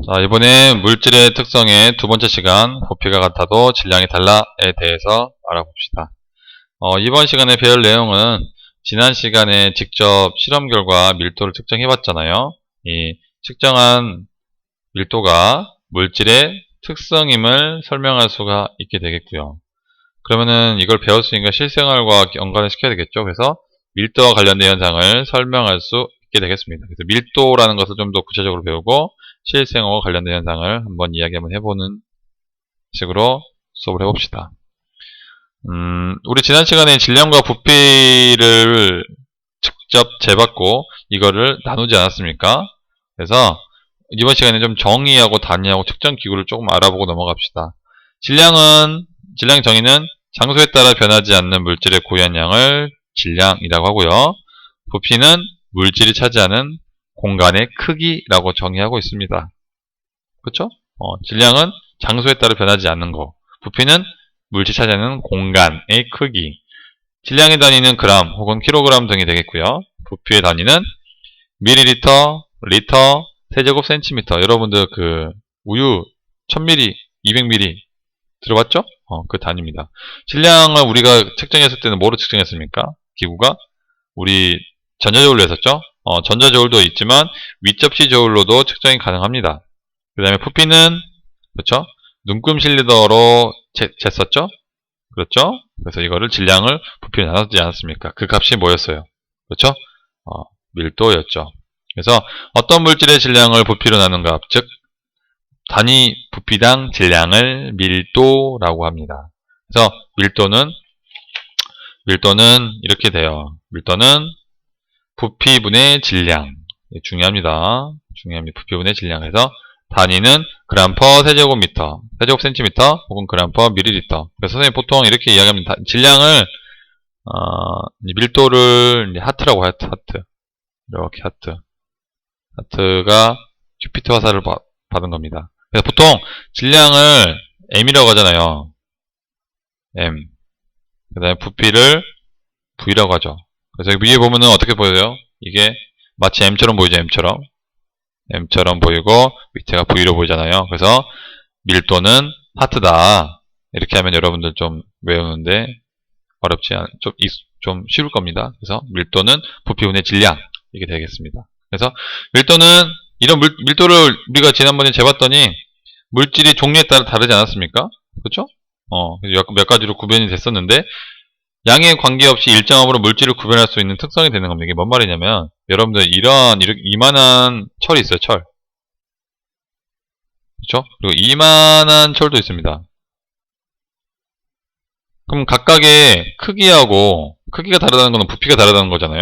자, 이번엔 물질의 특성의 두 번째 시간, 부피가 같아도 질량이 달라에 대해서 알아봅시다. 이번 시간에 배울 내용은 지난 시간에 직접 실험 결과 밀도를 측정해 봤잖아요. 이 측정한 밀도가 물질의 특성임을 설명할 수가 있게 되겠고요. 그러면은 이걸 배웠으니까 실생활과 연관을 시켜야 되겠죠. 그래서 밀도와 관련된 현상을 설명할 수 있게 되겠습니다. 그래서 밀도라는 것을 좀 더 구체적으로 배우고 실생활과 관련된 현상을 한번 이야기 한번 해보는 식으로 수업을 해봅시다. 우리 지난 시간에 질량과 부피를 직접 재봤고 이거를 나누지 않았습니까? 그래서 이번 시간에 좀 정의하고 단위하고 측정 기구를 조금 알아보고 넘어갑시다. 질량의 정의는 장소에 따라 변하지 않는 물질의 고유한 양을 질량이라고 하고요. 부피는 물질이 차지하는 공간의 크기라고 정의하고 있습니다. 그렇죠? 질량은 장소에 따라 변하지 않는 거. 부피는 물질이 차지하는 공간의 크기. 질량의 단위는 그램 혹은 킬로그램 등이 되겠고요. 부피의 단위는 밀리리터, 리터, 세제곱 센티미터. 여러분들 그 우유 1000ml, 200ml 들어봤죠? 그 단위입니다. 질량을 우리가 측정했을 때는 뭐로 측정했습니까? 기구가 우리 전자저울로 했었죠? 전자저울도 있지만 윗접시 저울로도 측정이 가능합니다. 그 다음에 부피는 그렇죠? 눈금실 리더로 쟀었죠? 그렇죠? 그래서 이거를 질량을 부피로 나누지 않았습니까? 그 값이 뭐였어요? 그렇죠? 밀도였죠. 그래서 어떤 물질의 질량을 부피로 나눈 값, 즉 단위 부피당 질량을 밀도라고 합니다. 그래서 밀도는 이렇게 돼요. 밀도는 부피분의 질량. 중요합니다. 부피분의 질량. 해서 단위는 그램 퍼 세제곱미터, 세제곱 센티미터 혹은 그램 퍼 밀리리터. 그래서 선생님 보통 이렇게 이야기합니다. 질량을 밀도를 하트라고 해요. 하트. 이렇게 하트. 하트가 큐피트 화살을 받은 겁니다. 그래서 보통 질량을 M이라고 하잖아요. M. 그 다음에 부피를 V라고 하죠. 그래서 위에 보면은 어떻게 보여요? 이게 마치 M처럼 보이죠? M처럼 보이고 밑에가 V로 보이잖아요. 그래서 밀도는 하트다. 이렇게 하면 여러분들 좀 외우는데 어렵지 않, 좀 쉬울 겁니다. 그래서 밀도는 부피분의 질량. 이게 되겠습니다. 그래서 밀도는 이런 밀도를 우리가 지난번에 재봤더니 물질이 종류에 따라 다르지 않았습니까? 그렇죠? 몇 가지로 구별이 됐었는데 양에 관계없이 일정함으로 물질을 구별할 수 있는 특성이 되는 겁니다. 이게 뭔 말이냐면 여러분들 이만한 철이 있어요. 철. 그렇죠? 그리고 이만한 철도 있습니다. 그럼 각각의 크기가 다르다는 것은 부피가 다르다는 거잖아요.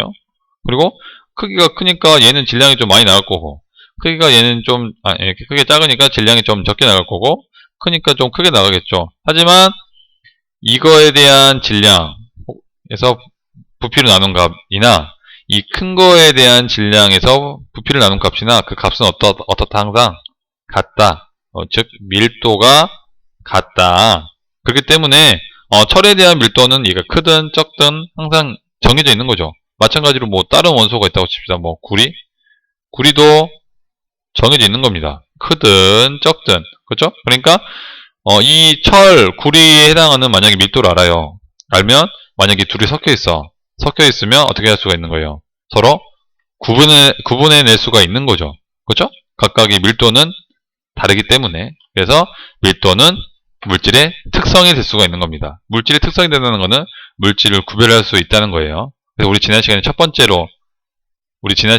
그리고 크기가 크니까 얘는 질량이 좀 많이 나갈 거고 크기가 얘는 좀 이렇게 크게 작으니까 질량이 좀 적게 나갈 거고 크니까 좀 크게 나가겠죠. 하지만 이거에 대한 질량에서 부피를 나눈 값이나 이 큰 거에 대한 질량에서 부피를 나눈 값이나 그 값은 어떻다 항상 같다. 즉 밀도가 같다. 그렇기 때문에 철에 대한 밀도는 얘가 크든 적든 항상 정해져 있는 거죠. 마찬가지로 뭐 다른 원소가 있다고 칩시다. 뭐 구리도 정해져 있는 겁니다. 크든 적든. 그렇죠? 그러니까 이 구리에 해당하는 만약에 밀도를 알아요. 알면 만약에 둘이 섞여 있으면 어떻게 할 수가 있는 거예요? 서로 구분해낼 수가 있는 거죠. 그렇죠? 각각의 밀도는 다르기 때문에. 그래서 밀도는 물질의 특성이 될 수가 있는 겁니다. 물질의 특성이 된다는 것은 물질을 구별할 수 있다는 거예요. 그래서 우리 지난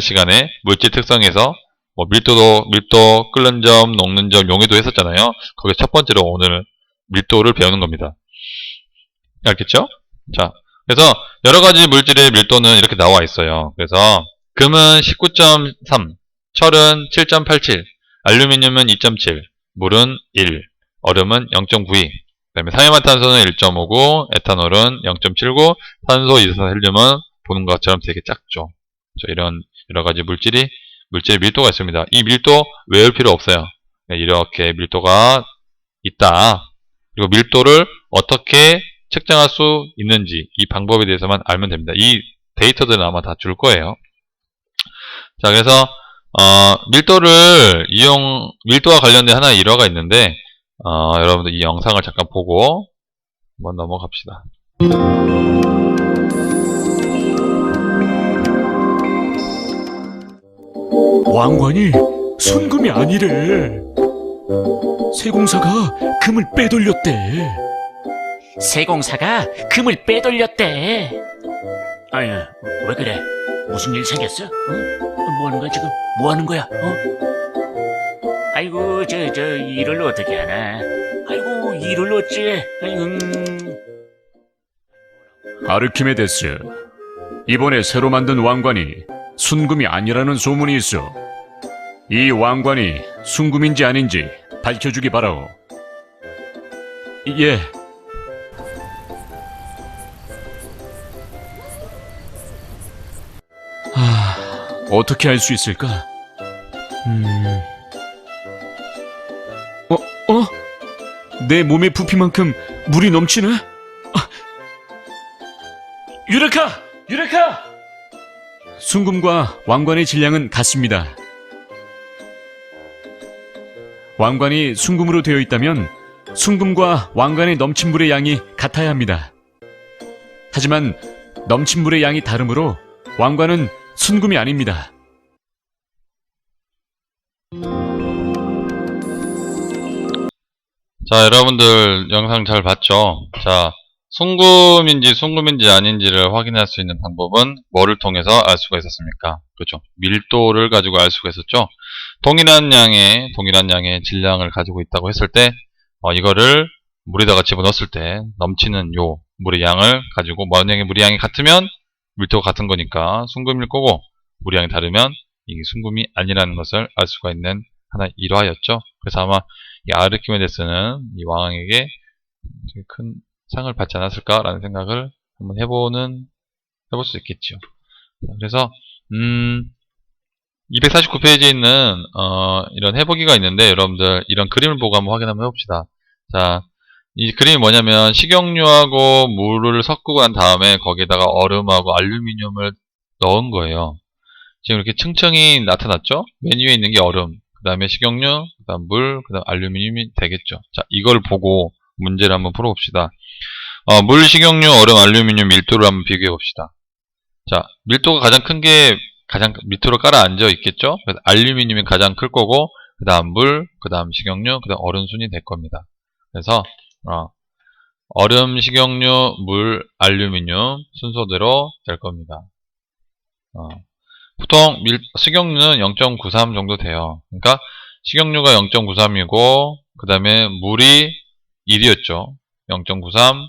시간에 물질 특성에서 뭐 밀도, 끓는 점, 녹는 점, 용해도 했었잖아요. 거기서 첫 번째로 오늘 밀도를 배우는 겁니다. 알겠죠? 자, 그래서 여러 가지 물질의 밀도는 이렇게 나와 있어요. 그래서 금은 19.3, 철은 7.87, 알루미늄은 2.7, 물은 1, 얼음은 0.92, 그 다음에 산화탄소는 1.59, 에탄올은 0.79, 산소, 이산화탄륨은 보는 것처럼 되게 작죠. 이런 여러 가지 물질의 밀도가 있습니다. 이 밀도 외울 필요 없어요. 이렇게 밀도가 있다. 그리고 밀도를 어떻게 측정할 수 있는지 이 방법에 대해서만 알면 됩니다. 이 데이터들은 아마 다 줄 거예요. 자, 그래서 밀도와 관련된 하나의 일화가 있는데, 여러분들 이 영상을 잠깐 보고 한번 넘어갑시다. 왕관이 순금이 아니래. 세공사가 금을 빼돌렸대. 세공사가 금을 빼돌렸대. 아유, 왜 그래? 무슨 일 생겼어? 뭐 하는 거야, 지금? 뭐 하는 거야? 아이고, 저, 일을 어떻게 하나? 아이고, 일을 어찌? 아이고, 아르키메데스, 이번에 새로 만든 왕관이 순금이 아니라는 소문이 있어. 이 왕관이 순금인지 아닌지 밝혀주기 바라오. 예. 어떻게 할 수 있을까? 내 몸의 부피만큼 물이 넘치네? 유레카! 유레카! 순금과 왕관의 질량은 같습니다. 왕관이 순금으로 되어 있다면 순금과 왕관의 넘친 물의 양이 같아야 합니다. 하지만 넘친 물의 양이 다르므로 왕관은 순금이 아닙니다. 자, 여러분들 영상 잘 봤죠? 자, 순금인지 아닌지를 확인할 수 있는 방법은 뭐를 통해서 알 수가 있었습니까? 그렇죠. 밀도를 가지고 알 수가 있었죠. 동일한 양의 질량을 가지고 있다고 했을 때, 이거를 물에다가 집어넣었을 때 넘치는 요 물의 양을 가지고, 만약에 물의 양이 같으면 밀도가 같은 거니까 순금일 거고, 물의 양이 다르면 이게 순금이 아니라는 것을 알 수가 있는 하나의 일화였죠. 그래서 아마 이 아르키메데스는 이 왕에게 되게 큰 상을 받지 않았을까라는 생각을 한번 해볼 수 있겠죠. 그래서 249페이지에 있는 이런 해보기가 있는데, 여러분들 이런 그림을 보고 한번 확인 한번 해봅시다. 자, 이 그림이 뭐냐면 식용유하고 물을 섞고 난 다음에 거기에다가 얼음하고 알루미늄을 넣은 거예요. 지금 이렇게 층층이 나타났죠? 맨 위에 있는 게 얼음, 그 다음에 식용유, 그 다음 물, 그 다음 알루미늄이 되겠죠. 자, 이걸 보고 문제를 한번 풀어봅시다. 물, 식용유, 얼음, 알루미늄 밀도를 한번 비교해 봅시다. 자, 밀도가 가장 큰 게 가장 밑으로 깔아앉아 있겠죠? 그래서 알루미늄이 가장 클 거고, 그 다음 물, 그 다음 식용유, 그 다음 얼음 순이 될 겁니다. 그래서 얼음, 식용유, 물, 알루미늄 순서대로 될 겁니다. 보통 식용유는 0.93 정도 돼요. 그러니까 식용유가 0.93이고, 그 다음에 물이 1이었죠. 0.93.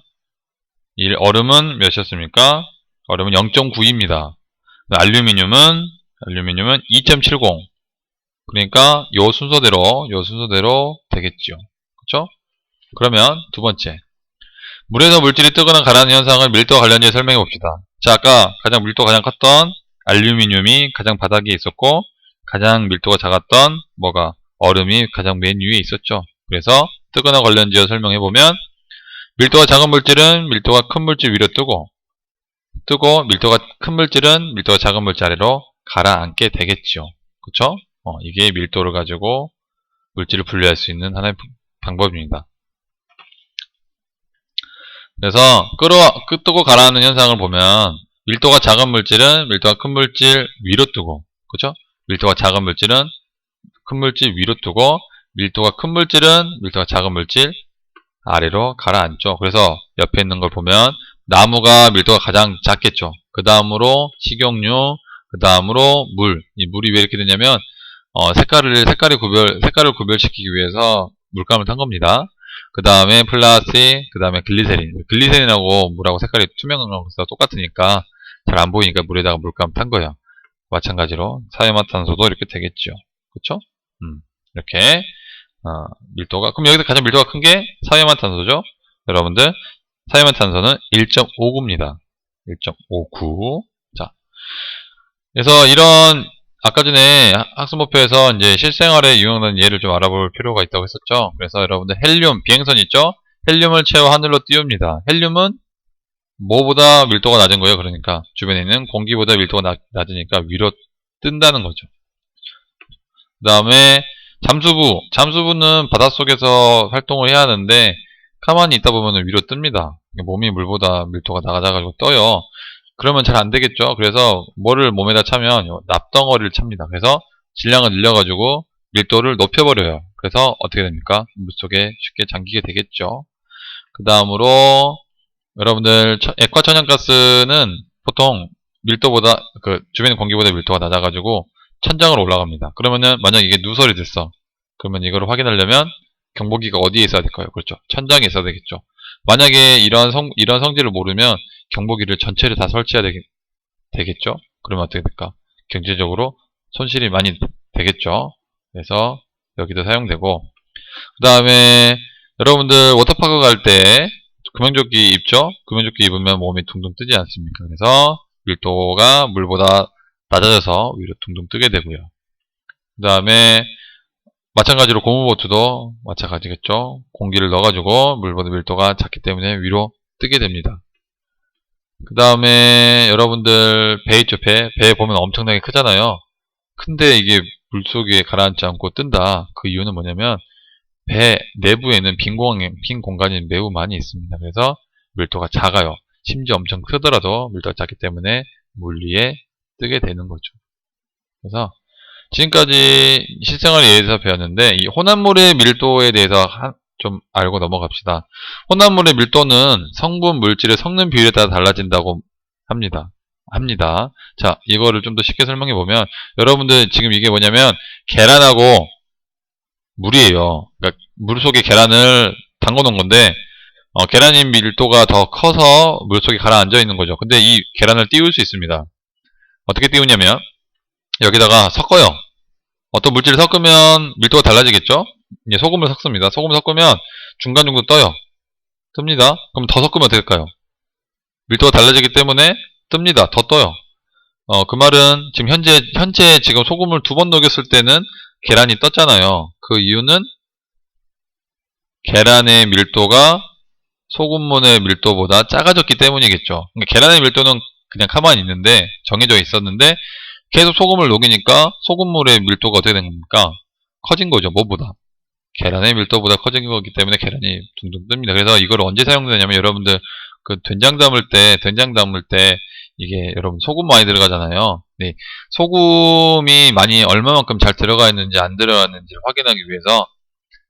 얼음은 몇이었습니까? 얼음은 0.9입니다. 알루미늄은 2.70. 그러니까 요 순서대로 되겠죠. 그렇죠? 그러면 두 번째, 물에서 물질이 뜨거나 가라앉는 현상을 밀도와 관련해서 설명해 봅시다. 자, 아까 밀도가 가장 컸던 알루미늄이 가장 바닥에 있었고, 가장 밀도가 작았던 얼음이 가장 맨 위에 있었죠. 그래서 뜨거나 관련지어 설명해 보면, 밀도가 작은 물질은 밀도가 큰 물질 위로 뜨고 밀도가 큰 물질은 밀도가 작은 물질 아래로 가라앉게 되겠죠. 그쵸? 이게 밀도를 가지고 물질을 분류할 수 있는 하나의 방법입니다. 그래서 뜨고 가라앉는 현상을 보면, 밀도가 작은 물질은 밀도가 큰 물질 위로 뜨고, 그쵸? 밀도가 작은 물질은 큰 물질 위로 뜨고, 밀도가 큰 물질은 밀도가 작은 물질 아래로 가라앉죠. 그래서 옆에 있는 걸 보면 나무가 밀도가 가장 작겠죠. 그 다음으로 식용유, 그 다음으로 물. 이 물이 왜 이렇게 되냐면 색깔을 구별시키기 위해서 물감을 탄 겁니다. 그 다음에 플라스틱, 그 다음에 글리세린. 글리세린하고 물하고 색깔이 투명한 거서 똑같으니까 잘 안 보이니까 물에다가 물감 탄 거예요. 마찬가지로 사이화탄소도 이렇게 되겠죠. 그쵸? 이렇게 밀도가, 그럼 여기서 가장 밀도가 큰 게 사이화탄소죠. 여러분들 사이화탄소는 1.59입니다. 1.59. 자, 그래서 이런 아까 전에 학습목표에서 이제 실생활에 유용하는 예를 좀 알아볼 필요가 있다고 했었죠. 그래서 여러분들 헬륨, 비행선 있죠? 헬륨을 채워 하늘로 띄웁니다. 헬륨은 뭐보다 밀도가 낮은 거예요. 그러니까 주변에 있는 공기보다 밀도가 낮으니까 위로 뜬다는 거죠. 그 다음에 잠수부는 바닷속에서 활동을 해야 하는데 가만히 있다 보면 위로 뜹니다. 몸이 물보다 밀도가 낮아가지고 떠요. 그러면 잘 안 되겠죠. 그래서 뭐를 몸에다 차면 납덩어리를 찹니다. 그래서 질량을 늘려가지고 밀도를 높여버려요. 그래서 어떻게 됩니까? 물속에 쉽게 잠기게 되겠죠. 그 다음으로 여러분들 액화천연가스는 보통 밀도보다 주변 공기보다 밀도가 낮아가지고 천장으로 올라갑니다. 그러면은 만약 이게 누설이 됐어. 그러면 이거를 확인하려면 경보기가 어디에 있어야 될까요? 그렇죠. 천장에 있어야 되겠죠. 만약에 이런 성질을 모르면 경보기를 전체를 다 설치해야 되겠죠. 그러면 어떻게 될까? 경제적으로 손실이 많이 되겠죠. 그래서 여기도 사용되고, 그 다음에 여러분들 워터파크 갈 때 구명조끼 입죠? 구명조끼 입으면 몸이 둥둥 뜨지 않습니까? 그래서 밀도가 물보다 낮아져서 위로 둥둥 뜨게 되고요. 그 다음에 마찬가지로 고무보트도 마찬가지겠죠? 공기를 넣어가지고 물보다 밀도가 작기 때문에 위로 뜨게 됩니다. 그 다음에 여러분들 배 있죠? 배 보면 엄청나게 크잖아요. 근데 이게 물속에 가라앉지 않고 뜬다. 그 이유는 뭐냐면 배 내부에는 빈 공간이 매우 많이 있습니다. 그래서 밀도가 작아요. 심지어 엄청 크더라도 밀도가 작기 때문에 물 위에 뜨게 되는 거죠. 그래서 지금까지 실생활에 의해서 배웠는데 이 혼합물의 밀도에 대해서 좀 알고 넘어갑시다. 혼합물의 밀도는 성분 물질의 섞는 비율에 따라 달라진다고 합니다. 자, 이거를 좀 더 쉽게 설명해 보면 여러분들 지금 이게 뭐냐면 계란하고 물이에요. 그러니까 물 속에 계란을 담궈 놓은 건데 계란의 밀도가 더 커서 물 속에 가라앉아 있는 거죠. 근데 이 계란을 띄울 수 있습니다. 어떻게 띄우냐면 여기다가 섞어요. 어떤 물질을 섞으면 밀도가 달라지겠죠? 이제 소금을 섞습니다. 소금을 섞으면 중간 정도 떠요. 뜹니다. 그럼 더 섞으면 어떻게 될까요? 밀도가 달라지기 때문에 뜹니다. 더 떠요. 그 말은 지금 현재 지금 소금을 2번 녹였을 때는 계란이 떴잖아요. 그 이유는 계란의 밀도가 소금물의 밀도보다 작아졌기 때문이겠죠. 그러니까 계란의 밀도는 그냥 가만히 있는데 정해져 있었는데 계속 소금을 녹이니까 소금물의 밀도가 어떻게 된 겁니까? 커진 거죠. 뭐보다? 계란의 밀도보다 커진 거기 때문에 계란이 둥둥 뜹니다. 그래서 이걸 언제 사용되냐면 여러분들 된장 담을 때 이게 여러분 소금 많이 들어가잖아요. 네, 소금이 얼마만큼 잘 들어가 있는지 안 들어가 있는지 확인하기 위해서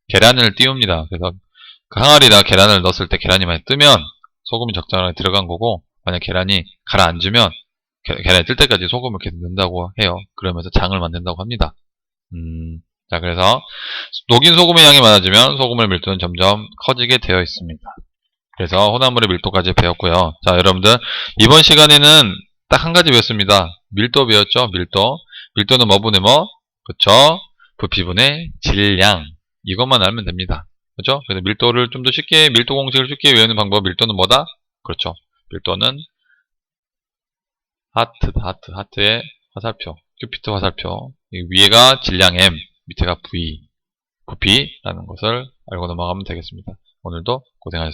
계란을 띄웁니다. 그래서 그 항아리에다 계란을 넣었을 때 계란이 많이 뜨면 소금이 적절하게 들어간 거고, 만약 계란이 가라앉으면 계란이 뜰 때까지 소금을 계속 넣는다고 해요. 그러면서 장을 만든다고 합니다. 자, 그래서 녹인 소금의 양이 많아지면 소금의 밀도는 점점 커지게 되어 있습니다. 그래서 혼합물의 밀도까지 배웠고요. 자, 여러분들 이번 시간에는 딱 한 가지 배웠습니다. 밀도 배웠죠? 밀도는 뭐분의 뭐? 그쵸? 부피분의 질량. 이것만 알면 됩니다. 그죠? 그래서 밀도를 좀 더 쉽게, 밀도 공식을 쉽게 외우는 방법, 밀도는 뭐다? 그렇죠. 밀도는 하트의 화살표, 큐피트 화살표. 위에가 질량 M, 밑에가 부피라는 것을 알고 넘어가면 되겠습니다. 오늘도 고생하셨습니다.